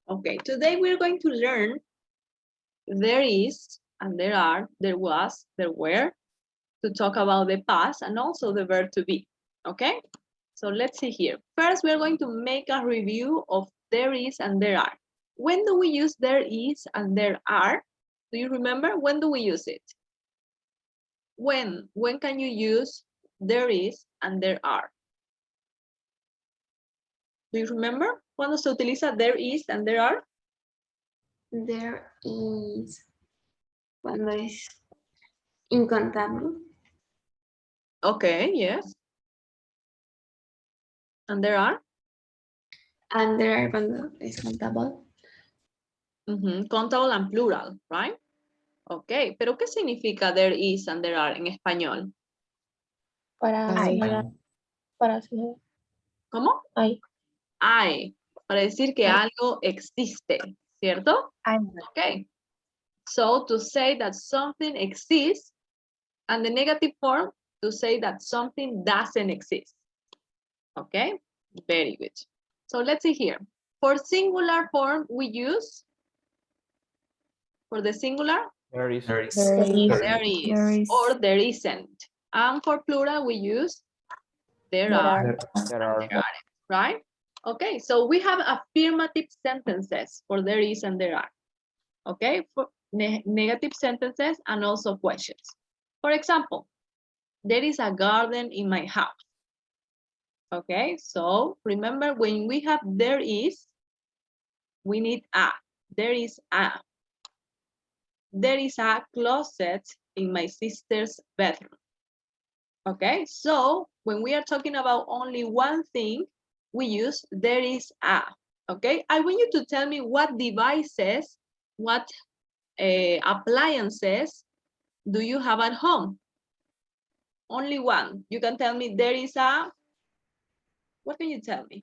Okay, today we're going to learn there is and there are, there was, there were, to talk about the past and also the verb to be. Okay, so let's see here. First, we're going to make a review of there is and there are. When do we use there is and there are? Do you remember? When do we use it? When can you use there is and there are? Do you remember? Cuando se utiliza there is and there are? There is cuando es incontable. Okay, yes. And there are? And there are cuando es contable. Countable and plural, right? Okay, pero ¿qué significa there is and there are en español? Para señalar, para señalar. ¿Cómo? Hay. Hay, para decir que algo existe, ¿cierto? Hay. Okay. So to say that something exists, and the negative form to say that something doesn't exist. Okay, very good. So let's see here. For singular form, we use, for the singular, There is. There is. there is, or there isn't. And for plural, we use there are, There are. right? Okay, so we have affirmative sentences for there is and there are. Okay, for negative sentences and also questions. For example, there is a garden in my house. Okay, so remember when we have there is, we need a. There is a. There is a closet in my sister's bedroom. Okay, so when we are talking about only one thing, we use there is a. Okay, I want you to tell me what devices, what appliances do you have at home? Only one. You can tell me there is a, what can you tell me?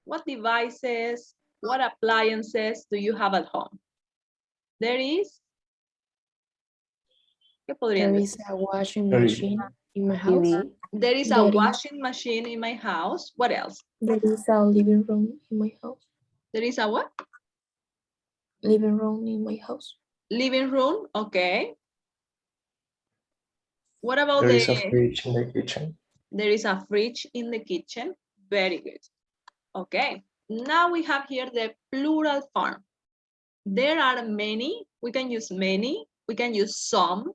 What devices, what appliances do you have at home? There is, ¿qué podrían There decir? is a washing machine in my house. There is a washing machine in my house. What else? There is a living room in my house. There is a what? Living room in my house. Living room, okay. What about There is a fridge in the kitchen. There is a fridge in the kitchen. Very good. Okay, now we have here the plural form. There are many. We can use many. We can use some.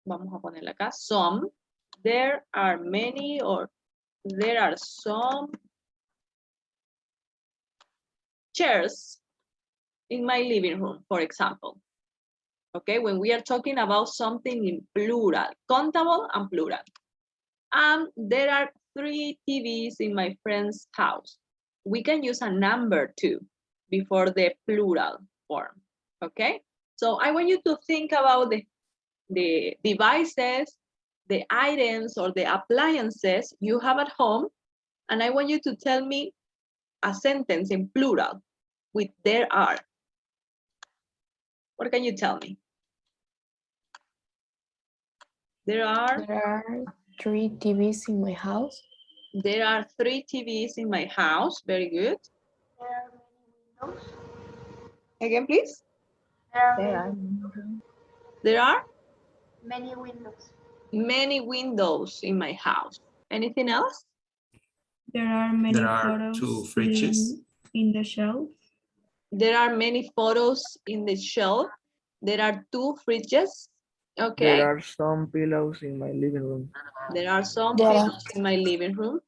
Vamos a ponerle acá, some. There are many or there are some chairs in my living room, for example. Okay, when we are talking about something in plural, countable and plural. And there are 3 TVs in my friend's house. We can use a number too before the plural form, okay? So I want you to think about the devices, the items or the appliances you have at home, and I want you to tell me a sentence in plural with there are. What can you tell me? There are 3 TVs in my house. There are 3 TVs in my house. Very good. There are many windows. Again, please. There are There are many windows. many windows in my house. Anything else? There are many There are photos 2 fridges. in the shelf. There are many photos in the shelf. There are 2 fridges. Okay. There are some pillows in my living room. There are some There are- pillows in my living room.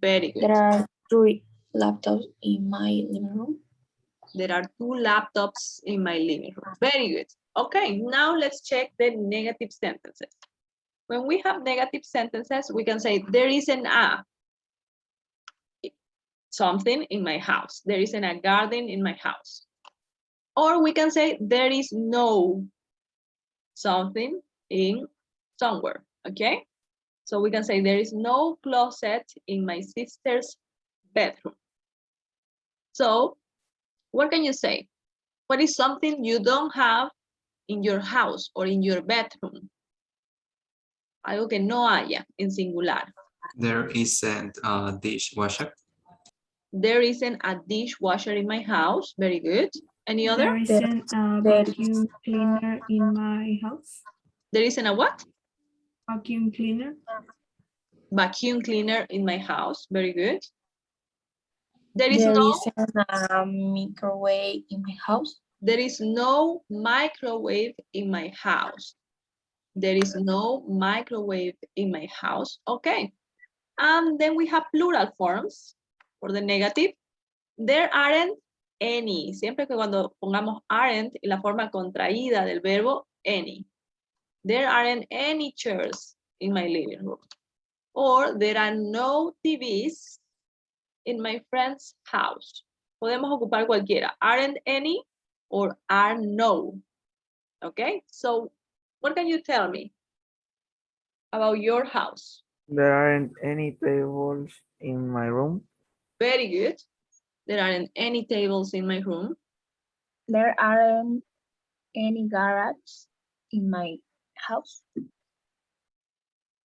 Very good. There are 3 laptops in my living room. There are 2 laptops in my living room. Very good. Okay, now let's check the negative sentences. When we have negative sentences, we can say there isn't a something in my house. There isn't a garden in my house. Or we can say there is no something in somewhere, okay? So we can say there is no closet in my sister's bedroom. So what can you say? What is something you don't have in your house or in your bedroom? Algo que no haya en singular. There isn't a dishwasher. There isn't a dishwasher in my house. Very good. Any other? There isn't a there vacuum cleaner in my house. There isn't a what? Vacuum cleaner. Vacuum cleaner in my house. Very good. There is There no, isn't a microwave in my house. there is no microwave in my house. There is no microwave in my house. Okay. And then we have plural forms for the negative. There aren't any. Siempre que cuando pongamos aren't en la forma contraída del verbo any. There aren't any chairs in my living room. Or there are no TVs in my friend's house. Podemos ocupar cualquiera. Aren't any or are no. Okay, so what can you tell me about your house? There aren't any tables in my room. Very good. There aren't any tables in my room. There aren't any garage in my house.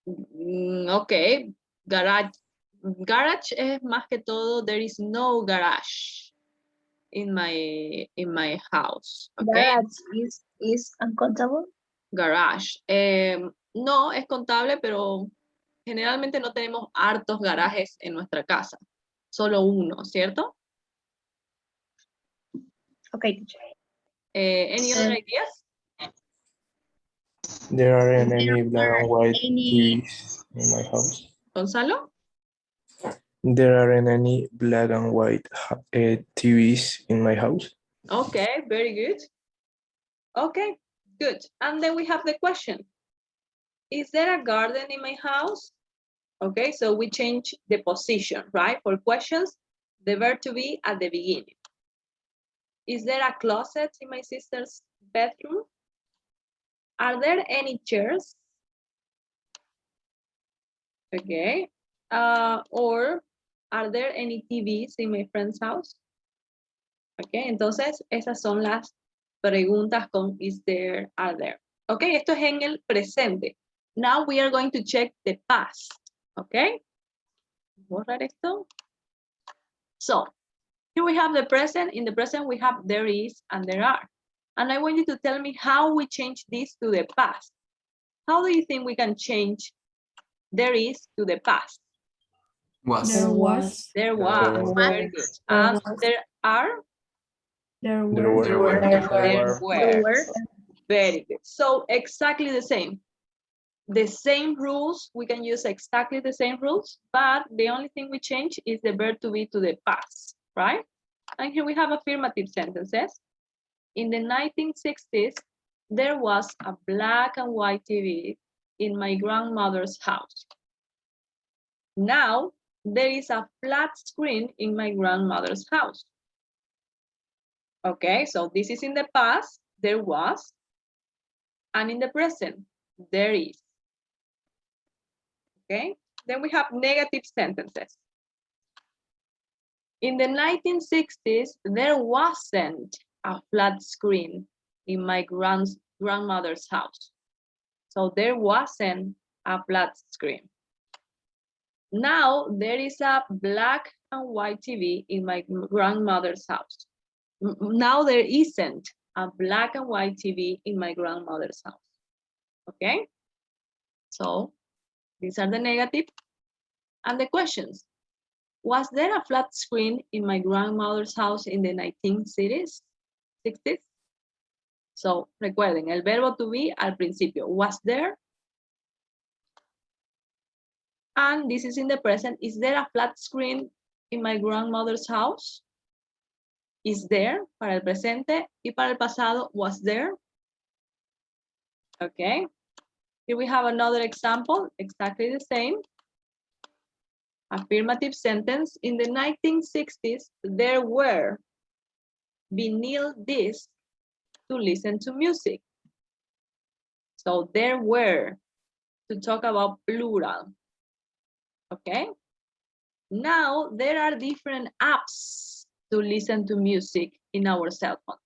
Okay, garage. Garage es más que todo, there is no garage in my house. Okay, Garage is uncountable. garage. No es contable, pero generalmente no tenemos hartos garajes en nuestra casa. Solo uno, ¿cierto? Okay, teacher. Any other ideas? There aren't any black and white any- TVs in my house. Gonzalo? There aren't any black and white TVs in my house. Okay, very good. Okay, good. And then we have the question. Is there a garden in my house? Okay, so we change the position, right? For questions, the verb to be at the beginning. Is there a closet in my sister's bedroom? Are there any chairs? Okay. Or are there any TVs in my friend's house? Okay, entonces esas son las preguntas con is there, are there. Okay, esto es en el presente. Now we are going to check the past. Okay. Borrar esto. So, here we have the present. In the present, we have there is and there are. And I want you to tell me how we change this to the past. How do you think we can change there is to the past? Was. There was. There was. was. Very good. And there are? There There were. were. There were. were. Very good. So exactly the same. The same rules, we can use exactly the same rules, but the only thing we change is the verb to be to the past, right? And here we have affirmative sentences. In the 1960s, there was a black and white TV in my grandmother's house. Now, there is a flat screen in my grandmother's house. Okay, so this is in the past, there was, and in the present, there is. Okay, then we have negative sentences. In the 1960s, there wasn't a flat screen in my grandmother's house. So there wasn't a flat screen. Now there is a black and white TV in my grandmother's house. Now there isn't a black and white TV in my grandmother's house. Okay, so these are the negative. And the questions. Was there a flat screen in my grandmother's house in the 1960s? So, recuerden, el verbo to be al principio. Was there? And this is in the present. Is there a flat screen in my grandmother's house? Is there para el presente, y para el pasado, was there? Okay. Here we have another example, exactly the same. Affirmative sentence. In the 1960s, there were vinyl discs to listen to music. So there were, to talk about plural. Okay. Now there are different apps to listen to music in our cell phones.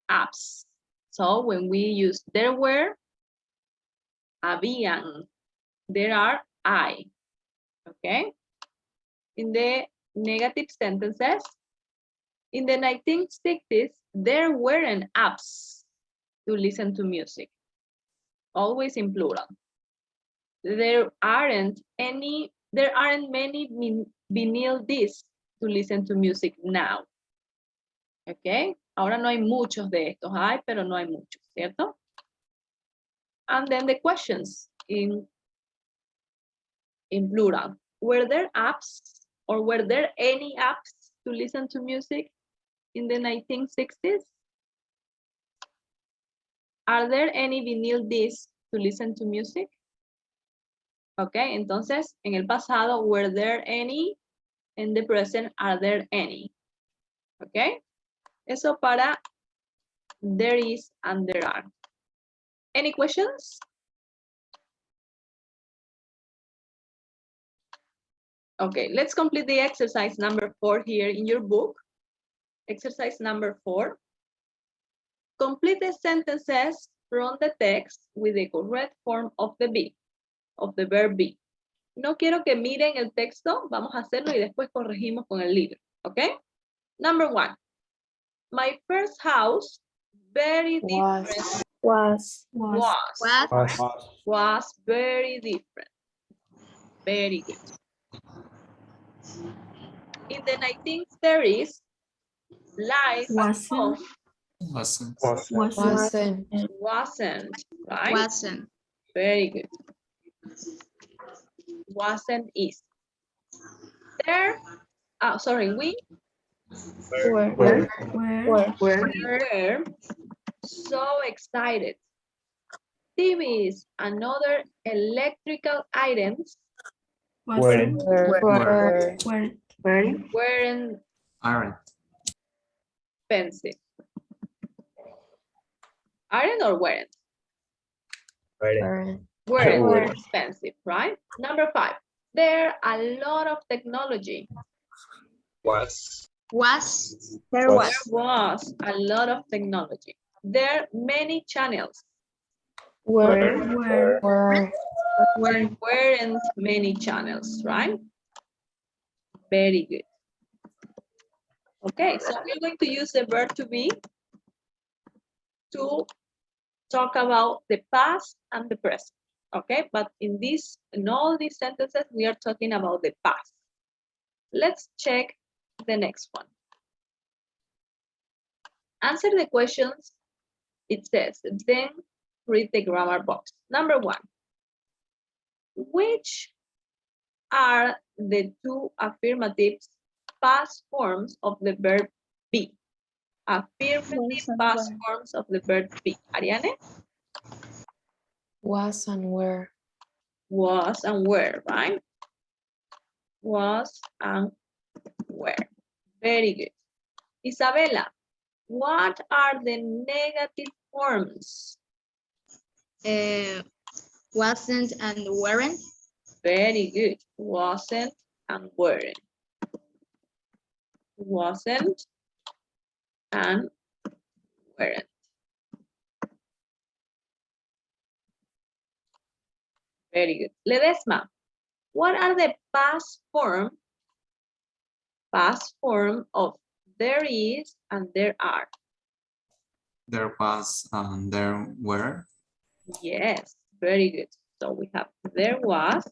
Apps. So when we use there were, habían, there are, hay. Okay. In the negative sentences. In the 1960s, there weren't apps to listen to music, always in plural. There aren't many vinyl discs to listen to music now. Okay, ahora no hay muchos de estos, hay, pero no hay muchos, ¿cierto? And then the questions in plural. Were there apps or were there any apps to listen to music in the 1960s? Are there any vinyl discs to listen to music? Ok, entonces, en el pasado, were there any? En the present, are there any? Ok, eso para there is and there are. Any questions? Okay, let's complete the exercise number 4 here in your book. Exercise number 4. Complete the sentences from the text with the correct form of the verb be. No quiero que miren el texto, vamos a hacerlo y después corregimos con el libro, ¿ok? Number 1. My first house, very different. Was. Was very different. Very good. In the 1930s, life at home Wasn't. wasn't, right? Wasn't. Very good. Wasn't is. There, we Were. were so excited. TVs and other electrical items Wasn't. weren't expensive. Aren't or weren't? Weren't expensive, right? Number 5. There are a lot of technology. There There was a lot of technology. There are many channels. Were. Weren't many channels, right? Very good. Okay, so we're going to use the verb to be to talk about the past and the present. Okay, but in all these sentences, we are talking about the past. Let's check the next one. Answer the questions. It says, then read the grammar box. Number 1. Which are the 2 affirmative past forms of the verb be? Affirmative past forms of the verb be. Ariane? Was and were. Was and were, right? Was and were. Very good. Isabella, what are the negative forms? Wasn't and weren't. Very good. Wasn't and weren't. Wasn't and weren't. Very good. Ledesma, what are the past form of there is and there are? There was and there were. Yes, very good. So we have there was,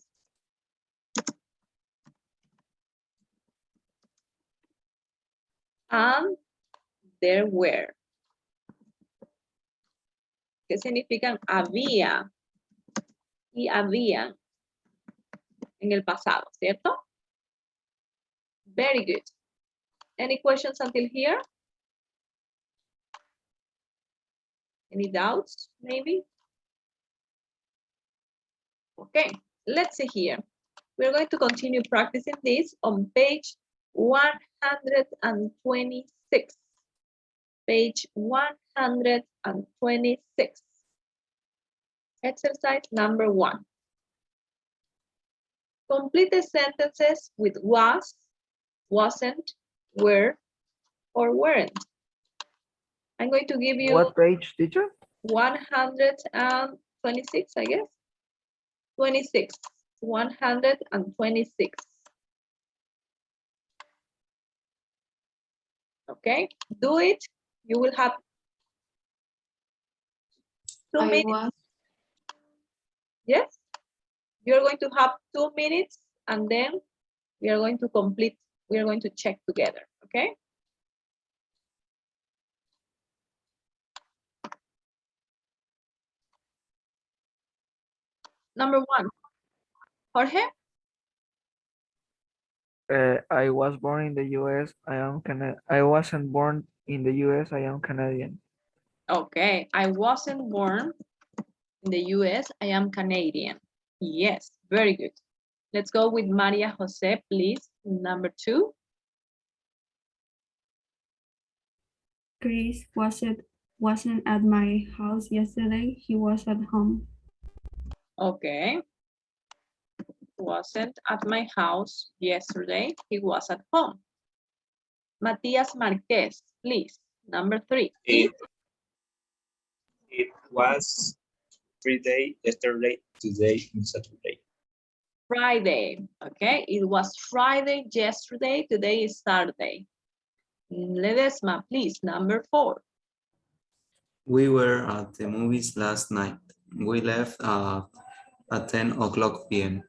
and there were. ¿Qué significan había y habían en el pasado, cierto? Very good. Any questions until here? Any doubts, maybe? Okay, let's see here. We're going to continue practicing this on page 126. Page 126. Exercise number 1. Complete the sentences with was, wasn't, were, or weren't. I'm going to give you What page, teacher? 126, I guess. 26. 126. Okay, do it. You will have 2 I minutes. was. Yes, you're going to have 2 minutes and then we are going to complete, we are going to check together, okay? Number 1, Jorge? I was born in the US. I wasn't born in the US. I am Canadian. Okay, I wasn't born in the US, I am Canadian. Yes, very good. Let's go with Maria Jose, please. Number 2. Chris wasn't at my house yesterday. He was at home. Okay. Wasn't at my house yesterday. He was at home. Matias Marquez, please. Number 3. It was Friday, yesterday, today, and Saturday. Friday. Okay, it was Friday yesterday. Today is Saturday. Ledesma, please. Number 4. We were at the movies last night. We left at 10 o'clock p.m.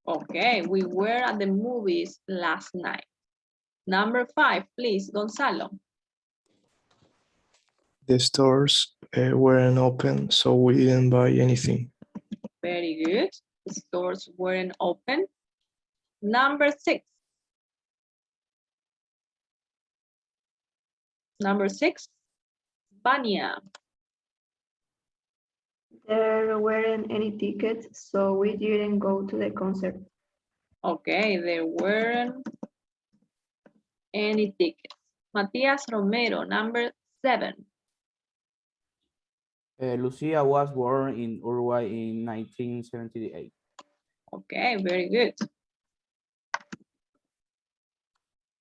Okay, we were at the movies last night. Number 5, please, Gonzalo. The stores weren't open, so we didn't buy anything. Very good. The stores weren't open. Number 6. Number 6, Vania. There weren't any tickets, so we didn't go to the concert. Okay, there weren't any tickets. Matias Romero, number 7. Lucia was born in Uruguay in 1978. Okay, very good.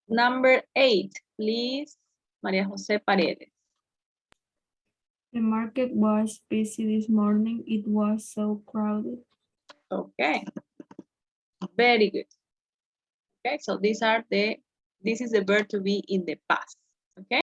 Number 8, please, Maria Jose Paredes. The market was busy this morning. It was so crowded. Okay, very good. Okay, so this is the verb to be in the past. Okay.